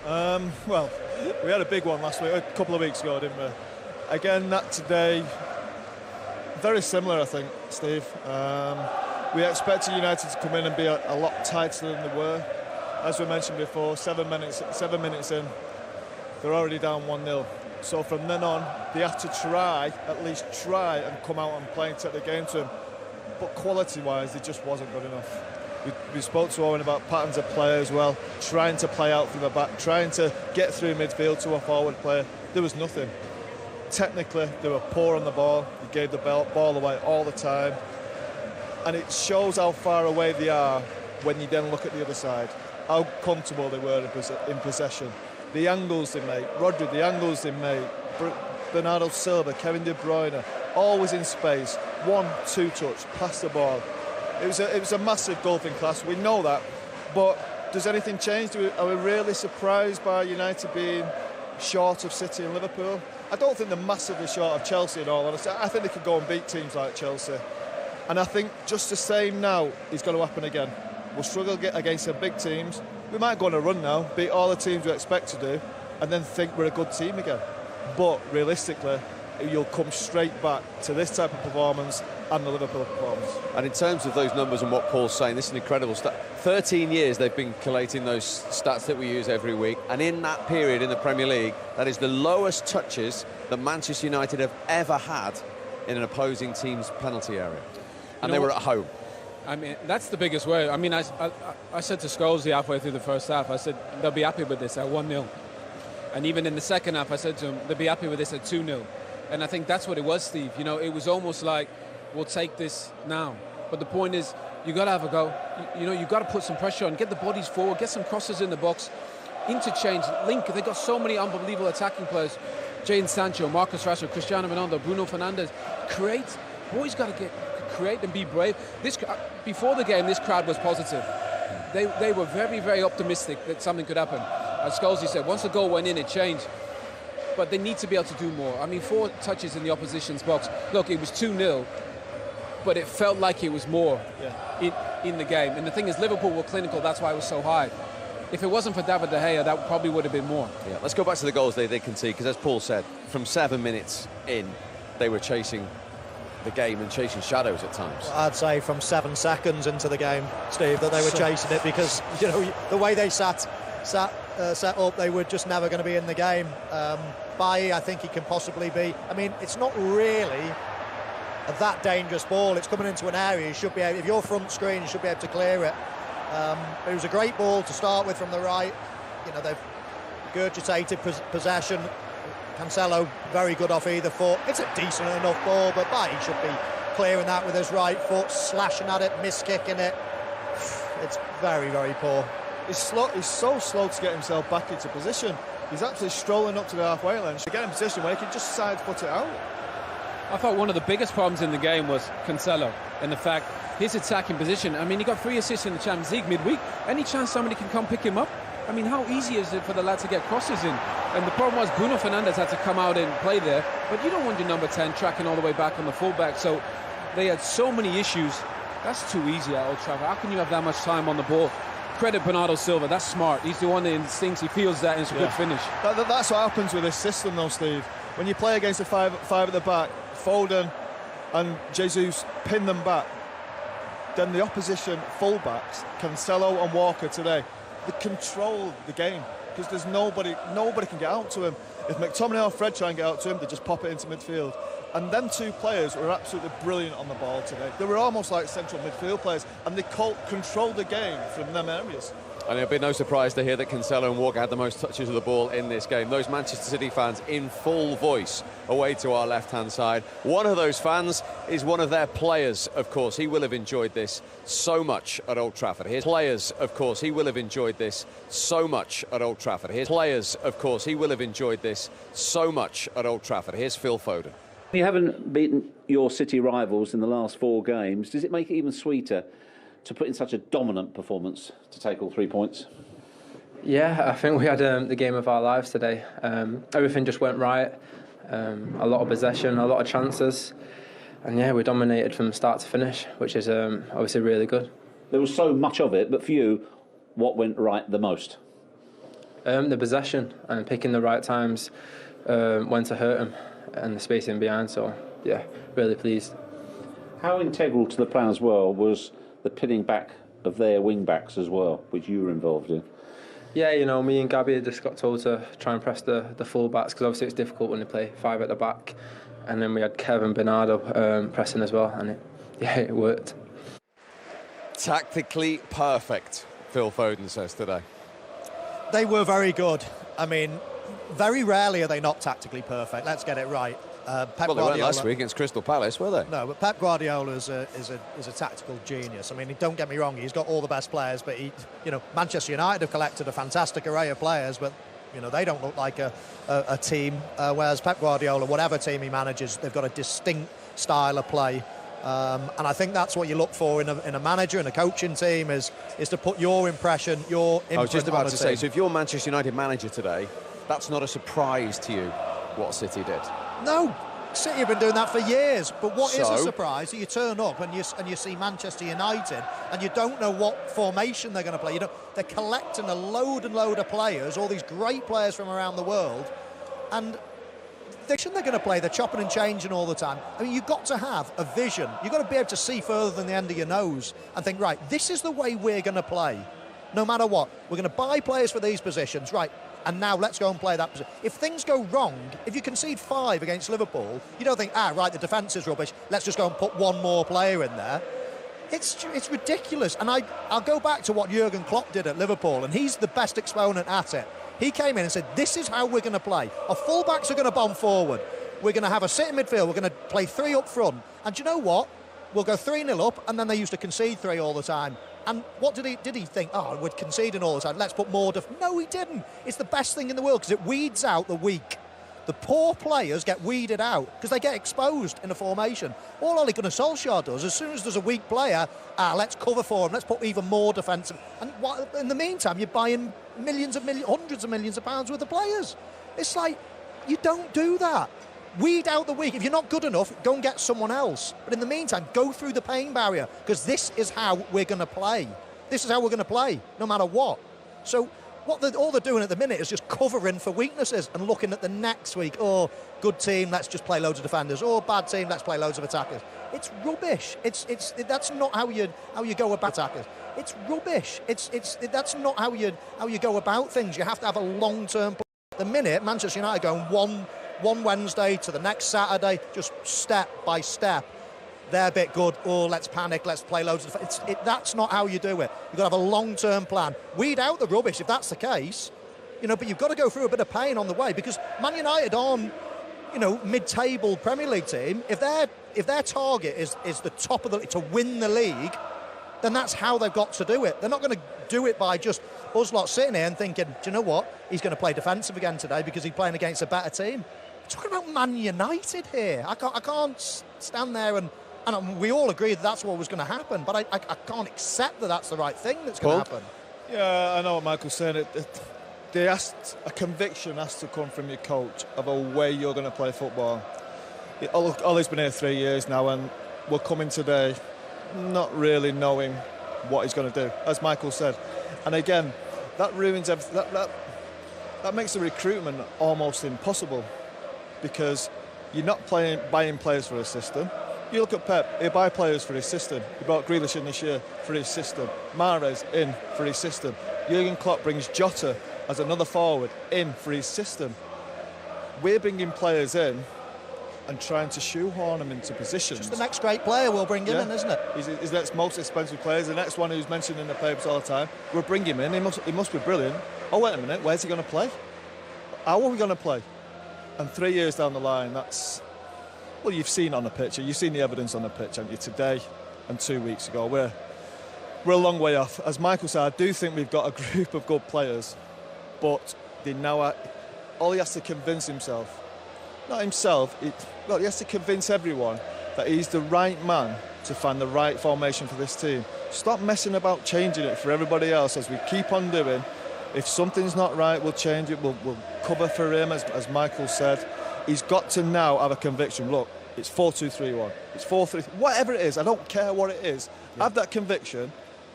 Well, we had a big one last week, a couple of weeks ago, didn't we? Again, that today, very similar, I think, Steve. We expected United to come in and be a lot tighter than they were. As we mentioned before, 7 minutes in, they're already down 1-0. So from then on, they have to at least try and come out and play and take the game to them. But quality-wise, it just wasn't good enough. We spoke to Owen about patterns of play as well, trying to play out from the back, trying to get through midfield to a forward player. There was nothing. Technically, they were poor on the ball. They gave the ball away all the time. And it shows how far away they are when you then look at the other side, how comfortable they were in possession. The angles they make, Rodri, the angles they make, Bernardo Silva, Kevin De Bruyne, always in space, 1-2 touch, pass the ball. It was a massive golfing class, we know that, but does anything change? Are we really surprised by United being short of City and Liverpool? I don't think they're massively short of Chelsea, in all honesty. I think they could go and beat teams like Chelsea. And I think just the same now is going to happen again. We'll struggle against some big teams. We might go on a run now, beat all the teams we expect to do, and then think we're a good team again. But realistically, you'll come straight back to this type of performance and the Liverpool performance. And in terms of those numbers and what Paul's saying, this is an incredible stat. 13 years they've been collating those stats that we use every week, and in that period in the Premier League, that is the lowest touches that Manchester United have ever had in an opposing team's penalty area. And they were at home. I mean, that's the biggest worry. I mean, I said to Scholes halfway through the first half, I said, they'll be happy with this at 1-0. And even in the second half, I said to him, they'll be happy with this at 2-0. And I think that's what it was, Steve. You know, it was almost like, we'll take this now. But the point is, you got to have a go. You know, you got to put some pressure on, get the bodies forward, get some crosses in the box, interchange, link. They've got so many unbelievable attacking players. Jadon, Sancho, Marcus Rashford, Cristiano Ronaldo, Bruno Fernandes. Create. Boys got to create and be brave. Before the game, this crowd was positive. They were very, very optimistic that something could happen. As Scholes said, once the goal went in, it changed. But they need to be able to do more. I mean, 4 touches in the opposition's box. Look, it was 2-0, but it felt like it was more in the game. And the thing is, Liverpool were clinical, that's why it was so high. If it wasn't for David De Gea, that probably would have been more. Yeah, let's go back to the goals they concede, because as Paul said, from 7 minutes in, they were chasing the game and chasing shadows at times. I'd say from 7 seconds into the game, Steve, that they were chasing it, because, you know, the way they set up, they were just never going to be in the game. Bailly, I think he can possibly be. I mean, it's not really that dangerous ball. It's coming into an area. You should be able, if you're front screen, you should be able to clear it. It was a great ball to start with from the right. You know, they've regurgitated possession. Cancelo, very good off either foot. It's a decent enough ball, but Bailly should be clearing that with his right foot, slashing at it, miss-kicking it. It's very, very poor. He's so slow to get himself back into position. He's actually strolling up to the halfway line to get in position where he can just side foot it out. I thought one of the biggest problems in the game was Cancelo and the fact his attacking position. I mean, he got 3 assists in the Champions League midweek. Any chance somebody can come pick him up? I mean, how easy is it for the lad to get crosses in? And the problem was Bruno Fernandes had to come out and play there, but you don't want your number 10 tracking all the way back on the fullback. So they had so many issues. That's too easy at Old Trafford. How can you have that much time on the ball? Credit Bernardo Silva, that's smart. He's the one that instincts, he feels that, and it's a good finish. That's what happens with this system though, Steve. When you play against the five at the back, Foden and Jesus pin them back, then the opposition fullbacks, Cancelo and Walker today, they control the game because there's nobody can get out to him. If McTominay or Fred try and get out to him, they just pop it into midfield. And them 2 players were absolutely brilliant on the ball today. They were almost like central midfield players, and they controlled the game from them areas. And it'll be no surprise to hear that Cancelo and Walker had the most touches of the ball in this game. Those Manchester City fans in full voice away to our left-hand side. One of those fans is one of their players, of course. He will have enjoyed this so much at Old Trafford. Here's players, of course. He will have enjoyed this so much at Old Trafford. Here's players, of course. He will have enjoyed this so much at Old Trafford. Here's Phil Foden. You haven't beaten your City rivals in the last 4 games. Does it make it even sweeter to put in such a dominant performance to take all 3 points? Yeah, I think we had the game of our lives today. Everything just went right. A lot of possession, a lot of chances. And yeah, we dominated from start to finish, which is obviously really good. There was so much of it, but for you, what went right the most? The possession and picking the right times when to hurt him and the space in behind. So, yeah, really pleased. How integral to the plan as well was the pinning back of their wing-backs as well, which you were involved in? Yeah, you know, me and Gabby just got told to try and press the full-backs because obviously it's difficult when they play 5 at the back. And then we had Kev and Bernardo pressing as well, and it worked. Tactically perfect, Phil Foden says today. They were very good. I mean, very rarely are they not tactically perfect. Let's get it right. Pep Well, they Guardiola, weren't last week against Crystal Palace, were they? No, but Pep Guardiola is a tactical genius. I mean, don't get me wrong, he's got all the best players, but Manchester United have collected a fantastic array of players, but they don't look like a team. Whereas Pep Guardiola, whatever team he manages, they've got a distinct style of play. And I think that's what you look for in a manager and a coaching team is to put your impression, your imprint. I was just about on to a say, team. so if you're Manchester United manager today, that's not a surprise to you what City did. No, City have been doing that for years. But what is a So? surprise? You turn up and you see Manchester United and you don't know what formation they're going to play. They're collecting a load and load of players, all these great players from around the world, and they're going to play. They're chopping and changing all the time. I mean, you've got to have a vision. You've got to be able to see further than the end of your nose and think, right, this is the way we're going to play. No matter what, we're going to buy players for these positions, right? And now let's go and play that position. If things go wrong, if you concede 5 against Liverpool, you don't think, right, the defence is rubbish, let's just go and put one more player in there. It's ridiculous. And I'll go back to what Jurgen Klopp did at Liverpool, and he's the best exponent at it. He came in and said, this is how we're going to play. Our full-backs are going to bomb forward. We're going to have a sit in midfield. We're going to play 3 up front. And do you know what? We'll go 3-0 up, and then they used to concede 3 all the time. And what did he think? We're conceding all the time. Let's put more... No, he didn't. It's the best thing in the world because it weeds out the weak. The poor players get weeded out because they get exposed in a formation. All Ole Gunnar Solskjaer does, as soon as there's a weak player, let's cover for him, let's put even more defensive. And in the meantime, you're buying hundreds of millions of pounds worth of players. It's like, you don't do that. Weed out the weak. If you're not good enough, go and get someone else. But in the meantime, go through the pain barrier because this is how we're going to play. This is how we're going to play, no matter what. So all they're doing at the minute is just covering for weaknesses and looking at the next week. Oh, good team, let's just play loads of defenders. Oh, bad team, let's play loads of attackers. It's rubbish. That's not how you go about attackers. It's rubbish. That's not how you go about things. You have to have a long-term plan. At the minute, Manchester United going one Wednesday to the next Saturday, just step by step. They're a bit good. Oh, let's panic. Let's play loads of... That's not how you do it. You've got to have a long-term plan. Weed out the rubbish if that's the case, but you've got to go through a bit of pain on the way because Man United aren't, mid-table Premier League team. If their target is the top of the... to win the league, then that's how they've got to do it. They're not going to do it by just us lot sitting here and thinking, do you know what? He's going to play defensive again today because he's playing against a better team. We're talking about Man United here. I can't stand there and we all agree that that's what was going to happen, but I can't accept that that's the right thing that's going to happen. Yeah, I know what Michael's saying. A conviction has to come from your coach of a way you're going to play football. Ole's been here 3 years now, and we're coming today not really knowing what he's going to do, as Michael said. And again, that ruins everything. That makes the recruitment almost impossible because you're not buying players for a system. You look at Pep, he buy players for his system. He brought Grealish in this year for his system. Mahrez in for his system. Jurgen Klopp brings Jota as another forward in for his system. We're bringing players in and trying to shoehorn them into positions. Just the next great player we'll bring in, isn't it? He's the next most expensive player. He's the next one who's mentioned in the papers all the time. We'll bring him in. He must be brilliant. Oh, wait a minute. Where's he going to play? How are we going to play? And 3 years down the line, that's... Well, you've seen on the pitch. You've seen the evidence on the pitch, haven't you? Today and 2 weeks ago. We're a long way off. As Michael said, I do think we've got a group of good players, but all he has to convince himself, not himself, he has to convince everyone that he's the right man to find the right formation for this team. Stop messing about changing it for everybody else, as we keep on doing. If something's not right, we'll change it. We'll cover for him, as Michael said. He's got to now have a conviction. Look, it's 4-2-3-1. It's 4-3. Whatever it is, I don't care what it is. Yeah. Have that conviction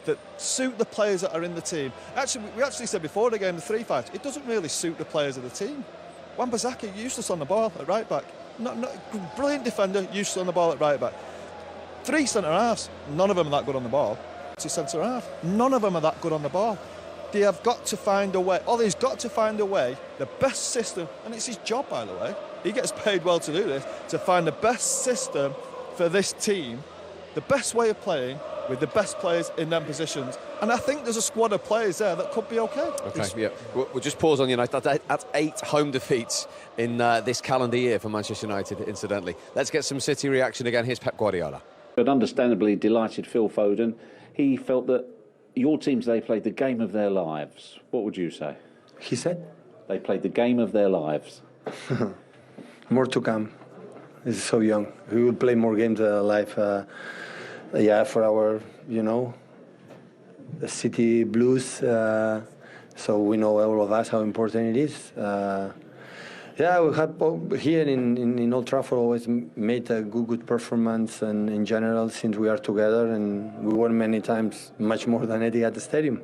that suit the players that are in the team. Actually, we actually said before the game, the 3-5, it doesn't really suit the players of the team. Wan-Bissaka, useless on the ball at right back. Not brilliant defender, useless on the ball at right back. 3 centre-halves, none of them are that good on the ball. 2 centre-half, none of them are that good on the ball. They have got to find a way. Ollie's got to find a way, the best system, and it's his job, by the way. He gets paid well to do this, to find the best system for this team, the best way of playing with the best players in them positions. And I think there's a squad of players there that could be okay. Okay, yeah. We'll just pause on United. That's 8 home defeats in this calendar year for Manchester United, incidentally. Let's get some City reaction again. Here's Pep Guardiola. But understandably delighted Phil Foden. He felt that your team today played the game of their lives. What would you say? He said? They played the game of their lives. More to come. He's so young. We will play more games of our life. For our, the City Blues. So we know all of us how important it is. We have here in Old Trafford always made a good performance, and in general since we are together, and we won many times, much more than Etihad Stadium.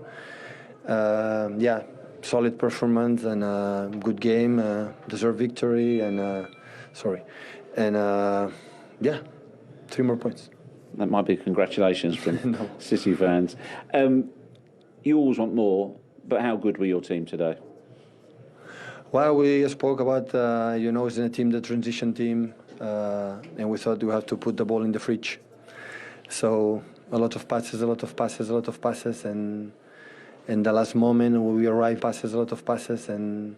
Solid performance and a good game, deserved victory, and 3 more points. That might be congratulations from City fans. You always want more, but how good were your team today? Well, we spoke about, it's a team, the transition team, and we thought we have to put the ball in the fridge. So a lot of passes, and in the last moment we arrived, a lot of passes, and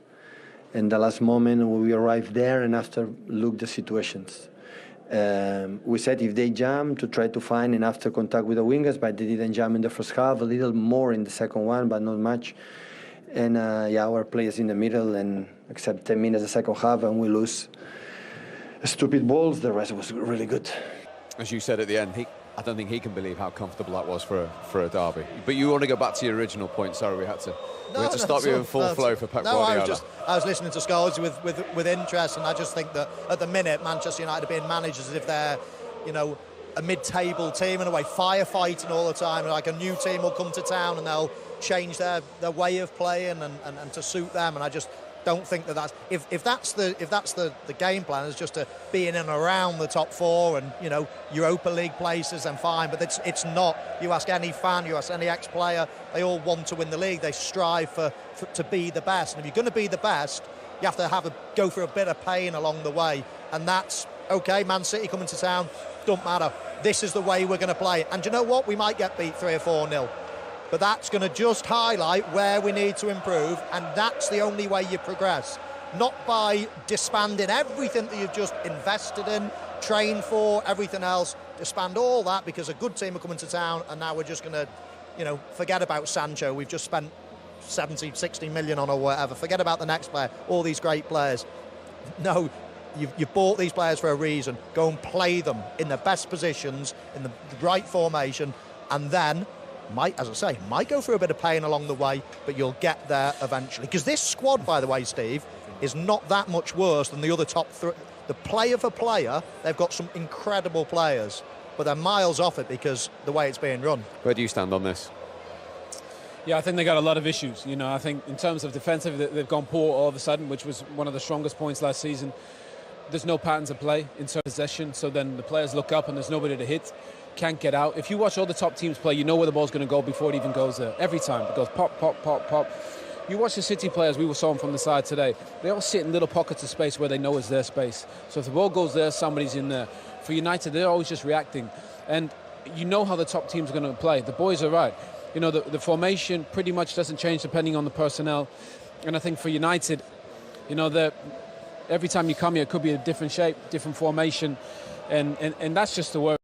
in the last moment we arrived there, and after look the situations. We said if they jam to try to find, and after contact with the wingers, but they didn't jam in the first half, a little more in the second one, but not much. And our players in the middle, and except 10 minutes the second half, and we lose stupid balls. The rest was really good. As you said at the end, I don't think he can believe how comfortable that was for a derby. But you want to go back to your original point. Sorry, we had to stop you in full flow for Pep Guardiola. I was listening to Scholes with interest, and I just think that at the minute Manchester United are being managed as if they're, a mid-table team in a way, firefighting all the time. Like a new team will come to town and they'll change their way of playing and to suit them. And I just don't think that's if that's the game plan is just to be in and around the top 4 and Europa League places, then fine. But it's not. You ask any fan, you ask any ex-player, they all want to win the league. They strive to be the best. And if you're going to be the best, you have to go through a bit of pain along the way. And that's okay. Man City coming to town, don't matter. This is the way we're going to play. And you know what? We might get beat 3 or 4-0. But that's going to just highlight where we need to improve, and that's the only way you progress. Not by disbanding everything that you've just invested in, trained for, everything else. Disband all that because a good team are coming to town, and now we're just going to, forget about Sancho. We've just spent 70, 60 million on or whatever. Forget about the next player, all these great players. No, you've bought these players for a reason. Go and play them in the best positions, in the right formation, and then might go through a bit of pain along the way, but you'll get there eventually. Because this squad, by the way, Steve, is not that much worse than the other top 3. The player for player, they've got some incredible players, but they're miles off it because the way it's being run. Where do you stand on this? Yeah, I think they got a lot of issues. I think in terms of defensive, they've gone poor all of a sudden, which was one of the strongest points last season. There's no patterns of play in terms of possession, so then the players look up and there's nobody to hit. Can't get out. If you watch all the top teams play, you know where the ball's going to go before it even goes there. Every time it goes pop, pop, pop, pop. You watch the City players, we saw them from the side today. They all sit in little pockets of space where they know is their space. So if the ball goes there, somebody's in there. For United, they're always just reacting. And you know how the top team's going to play. The boys are right. The formation pretty much doesn't change depending on the personnel. And I think for United, every time you come here, it could be a different shape, different formation. And that's just the work.